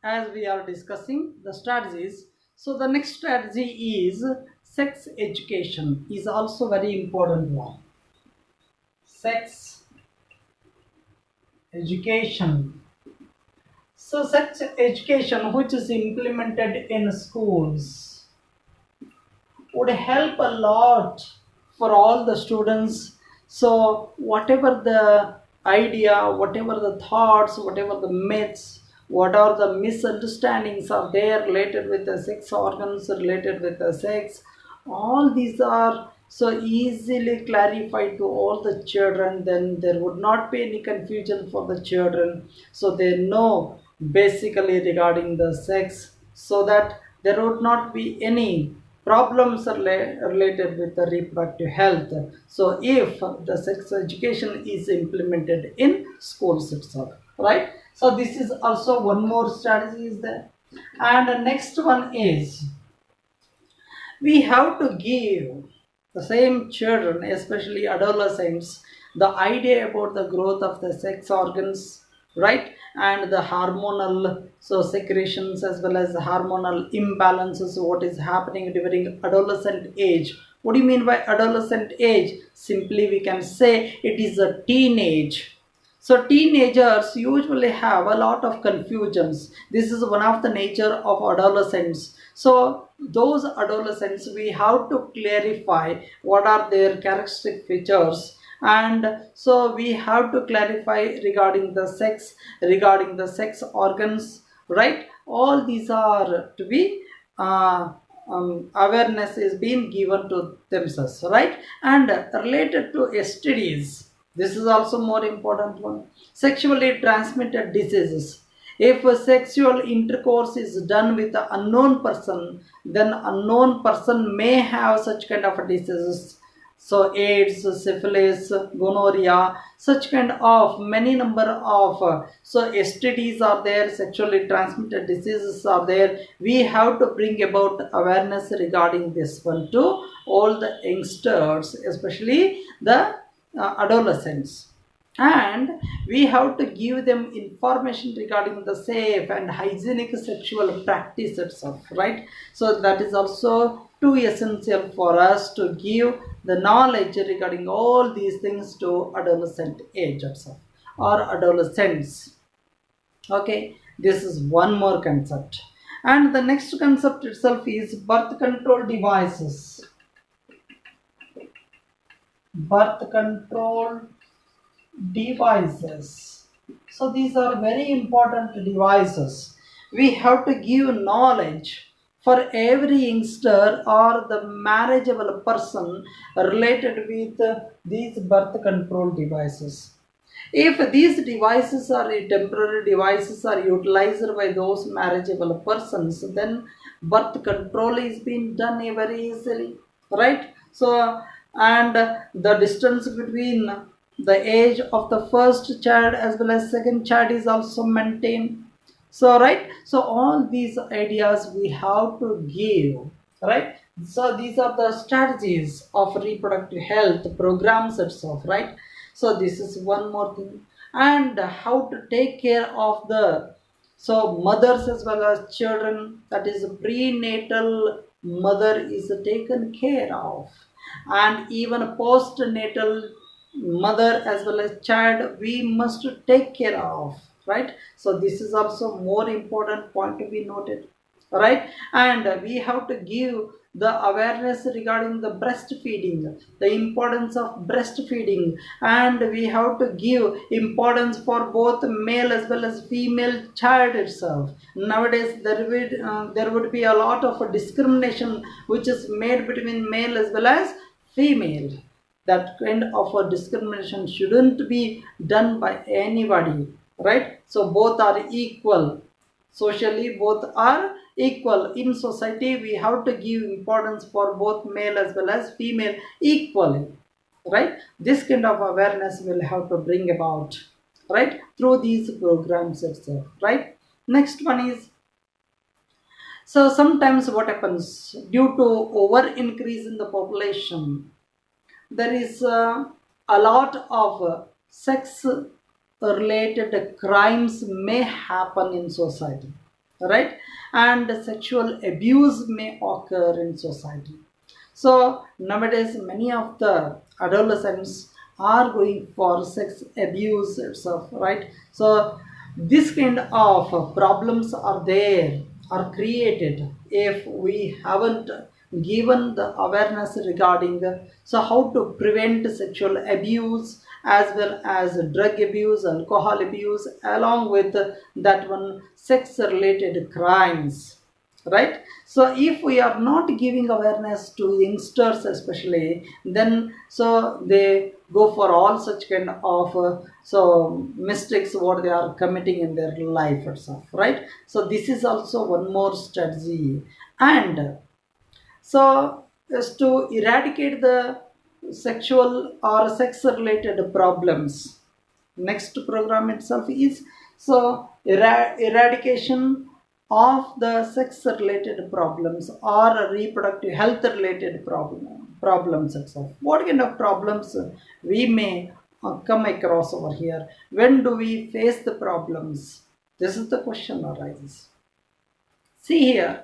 as we are discussing the strategies, so the next strategy is sex education is also very important one. Sex education. So sex education which is implemented in schools would help a lot for all the students. So whatever the idea, whatever the thoughts, whatever the myths, what are the misunderstandings are there related with the sex organs, related with the sex, all these are so easily clarified to all the children, then there would not be any confusion for the children, so they know basically regarding the sex, so that there would not be any problems related with the reproductive health. So if the sex education is implemented in schools itself, right? So this is also one more strategy is there. And the next one is we have to give the same children, especially adolescents, the idea about the growth of the sex organs, right? And the hormonal so secretions as well as the hormonal imbalances, what is happening during adolescent age. What do you mean by adolescent age? Simply we can say it is a teenage. So teenagers usually have a lot of confusions. This is one of the nature of adolescents. So those adolescents, we have to clarify what are their characteristic features, and so we have to clarify regarding the sex organs, right? All these are to be awareness is being given to themselves, right? And related to STDs, this is also more important one. Sexually transmitted diseases. If a sexual intercourse is done with an unknown person, then unknown person may have such kind of diseases. So AIDS, syphilis, gonorrhea, such kind of many number of so STDs are there, sexually transmitted diseases are there. We have to bring about awareness regarding this one to all the youngsters, especially the adolescents, and we have to give them information regarding the safe and hygienic sexual practice itself, right? So that is also too essential for us to give the knowledge regarding all these things to adolescent age itself or adolescents. Okay, this is one more concept. And the next concept itself is birth control devices. Birth control devices. So these are very important devices. We have to give knowledge for every youngster or the marriageable person related with these birth control devices. If these devices are temporary devices are utilized by those marriageable persons, then birth control is being done very easily, right? So, and the distance between the age of the first child as well as second child is also maintained. So, right? So, all these ideas we have to give, right? So, these are the strategies of reproductive health programs itself, right? So this is one more thing. And how to take care of the so mothers as well as children, that is prenatal mother is taken care of, and even postnatal mother as well as child we must take care of, right? So this is also more important point to be noted, right? And we have to give the awareness regarding the breastfeeding, the importance of breastfeeding, and we have to give importance for both male as well as female child itself. Nowadays there would be a lot of discrimination which is made between male as well as female. That kind of a discrimination shouldn't be done by anybody, right? So both are equal. Socially both are equal. In society we have to give importance for both male as well as female equally, right? This kind of awareness will have to bring about, right, through these programs itself, right? Next one is, so sometimes what happens due to over increase in the population, there is a lot of sex related crimes may happen in society, right? And sexual abuse may occur in society. So nowadays many of the adolescents are going for sex abuse itself, right? So this kind of problems are there, are created if we haven't given the awareness regarding so how to prevent sexual abuse as well as drug abuse, alcohol abuse, along with that one sex related crimes, right? So if we are not giving awareness to youngsters especially, then so they go for all such kind of so mistakes what they are committing in their life itself, right? So this is also one more strategy. And so is to eradicate the sexual or sex related problems. Next program itself is so eradication of the sex related problems or reproductive health related problems itself. What kind of problems we may come across over here? When do we face the problems? This is the question arises. See here,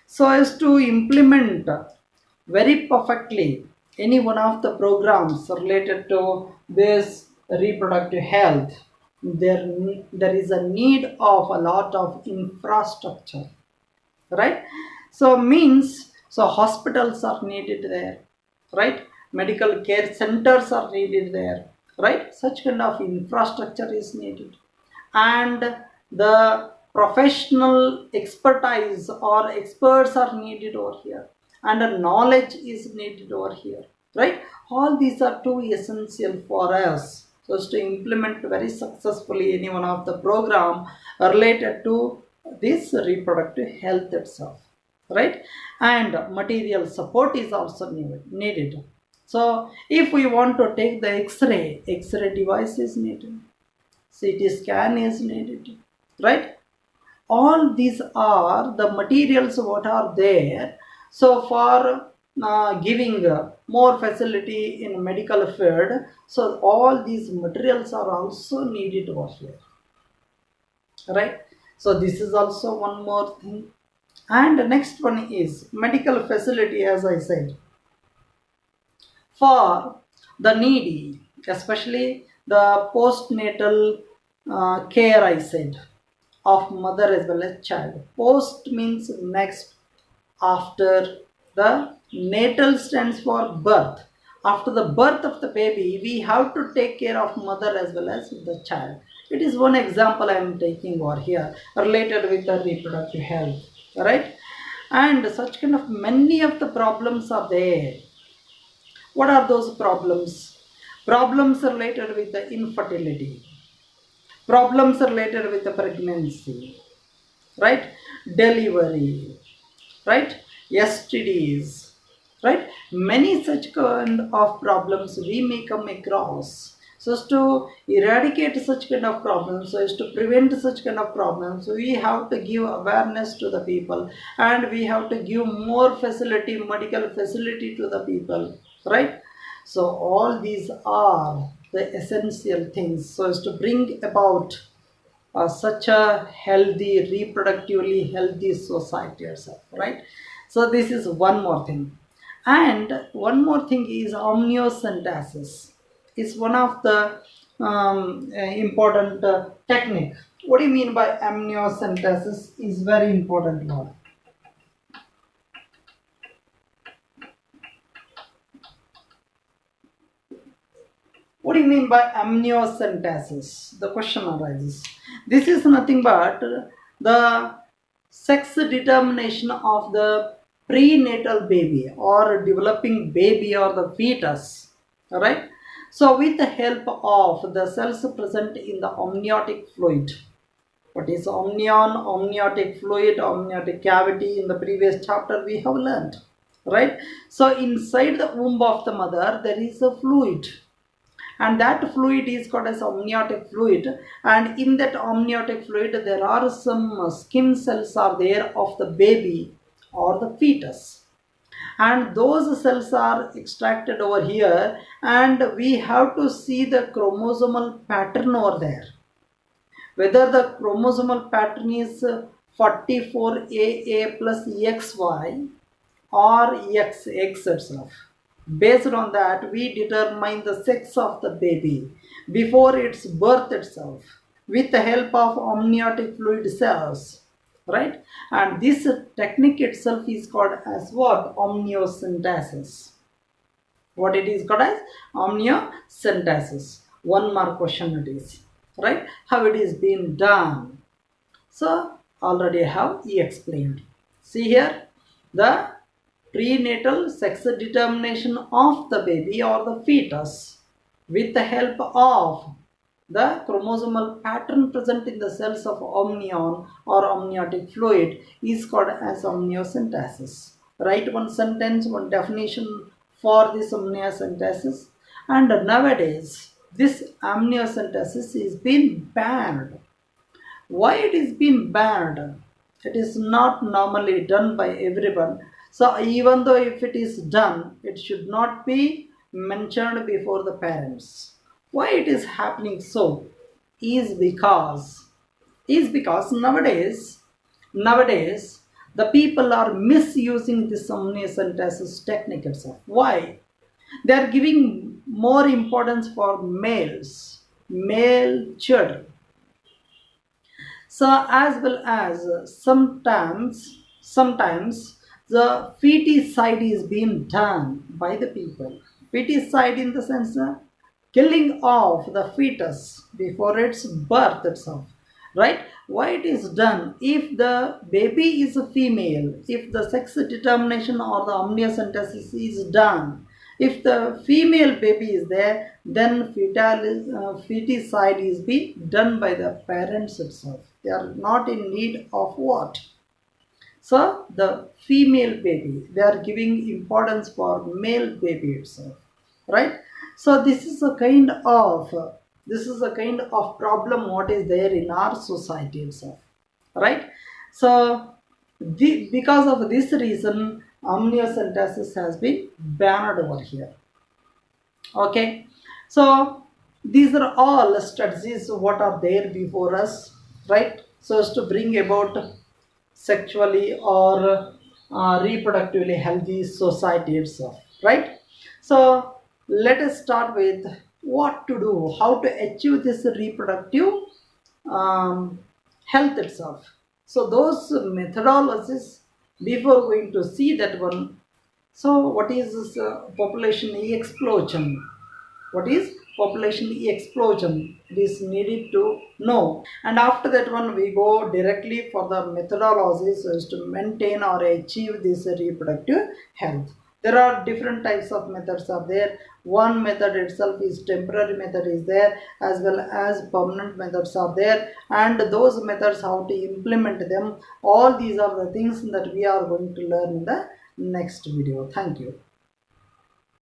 so as to implement very perfectly any one of the programs related to this reproductive health, there is a need of a lot of infrastructure, right? So means so hospitals are needed there, right? Medical care centers are needed there, right? Such kind of infrastructure is needed, and the professional expertise or experts are needed over here, and a knowledge is needed over here, right? All these are too essential for us so as to implement very successfully any one of the program related to this reproductive health itself, right? And material support is also needed. So if we want to take the x-ray device is needed, CT scan is needed, right? All these are the materials what are there. So for giving more facility in medical field, so all these materials are also needed over here, right? So this is also one more thing. And the next one is medical facility, as I said, for the needy, especially the postnatal care, I said, of mother as well as child. Post means next, after the natal stands for birth. After the birth of the baby, we have to take care of mother as well as the child. It is one example I am taking over here related with the reproductive health, right? And such kind of many of the problems are there. What are those problems? Problems related with the infertility, problems related with the pregnancy, right? Delivery, right? STDs, right? Many such kind of problems we may come across. So as to eradicate such kind of problems, so as to prevent such kind of problems, we have to give awareness to the people, and we have to give more facility, medical facility to the people, right? So all these are the essential things so as to bring about such a healthy, reproductively healthy society itself, right? So this is one more thing. And one more thing is amniocentesis. It's one of the important technique. What do you mean by amniocentesis? Is very important one. What do you mean by amniocentesis? The question arises. This is nothing but the sex determination of the prenatal baby or developing baby or the fetus. Alright? So with the help of the cells present in the amniotic fluid. What is amniotic fluid, amniotic cavity? In the previous chapter we have learned. Right? So inside the womb of the mother there is a fluid, and that fluid is called as amniotic fluid, and in that amniotic fluid there are some skin cells are there of the baby or the fetus, and those cells are extracted over here, and we have to see the chromosomal pattern over there, whether the chromosomal pattern is 44AA plus XY or X itself. Based on that, we determine the sex of the baby before its birth itself with the help of amniotic fluid cells, right? And this technique itself is called as what? Amniocentesis. What it is called as? Amniocentesis. One more question it is, right? How it is being done. So already have explained. See here, the prenatal sex determination of the baby or the fetus with the help of the chromosomal pattern present in the cells of amnion or amniotic fluid is called as amniocentesis. Write one sentence, one definition for this amniocentesis. And nowadays, this amniocentesis is being banned. Why it is being banned? It is not normally done by everyone. So even though if it is done, it should not be mentioned before the parents. Why it is happening so? Is because nowadays the people are misusing this amniocentesis technique itself. Why? They are giving more importance for males, male children. So as well as sometimes the feticide is being done by the people. Feticide in the sense killing off the fetus before its birth itself, right? Why it is done? If the baby is a female, if the sex determination or the amniocentesis is done, if the female baby is there, then feticide is being done by the parents itself. They are not in need of what? So the female baby, they are giving importance for male baby itself, right? So this is a kind of problem what is there in our society itself, right? So because of this reason, amniocentesis has been banned over here. Okay, so these are all strategies what are there before us, right? So as to bring about sexually or reproductively healthy society itself, right? So let us start with what to do, how to achieve this reproductive health itself. So those methodologies, before going to see that one. So what is this population explosion? What is population explosion? It is needed to know. And after that one, we go directly for the methodologies as to maintain or achieve this reproductive health. There are different types of methods are there. One method itself is temporary method is there, as well as permanent methods are there, and those methods how to implement them. All these are the things that we are going to learn in the next video. Thank you.